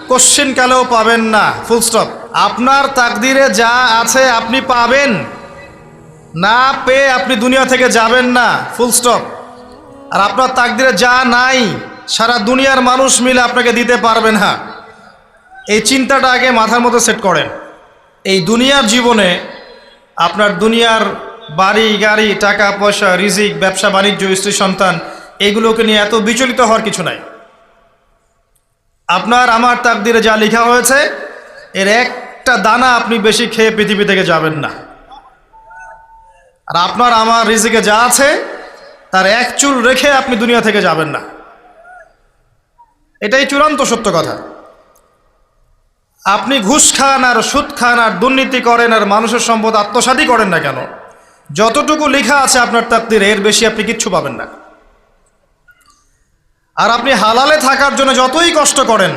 কোশ্চিনকালেও পাবেন না, full stop. আপনার তাকদিরে যা আছে আপনি পাবেন, না পেয়ে আপনি দুনিয়া থেকে যাবেন না, ফুল স্টপ। আর আপনার তাকদিরে যা নাই সারা দুনিয়ার মানুষ মিলে আপনাকে দিতে পারবে না। এই চিন্তাটা আগে মাথার মধ্যে সেট করেন। এই দুনিয়ার জীবনে আপনার দুনিয়ার বাড়ি গাড়ি, টাকা পয়সা, রিজিক, ব্যবসা বাণিজ্য, স্ত্রী সন্তান, এগুলোকে নিয়ে এত বিচলিত হওয়ার কিছু নাই। আপনার আমার তাকদিরে যা লেখা হয়েছে এর একটা দানা আপনি বেশি খেয়ে পৃথিবী থেকে যাবেন না। আর আপনার আমার রিজিকে যা আছে তার এক চুল রেখে আপনি দুনিয়া থেকে যাবেন না। এটাই চূড়ান্ত সত্য কথা। আপনি ঘুষ খান আর সুদ খান আর দুর্নীতি করেন আর মানুষের সম্পদ আত্মসাৎই করেন না কেন, যতটুকু লেখা আছে আপনার তাকদিরে এর বেশি আপনি কিচ্ছু পাবেন না। আর আপনি হালালে থাকার জন্য যতই কষ্ট করেন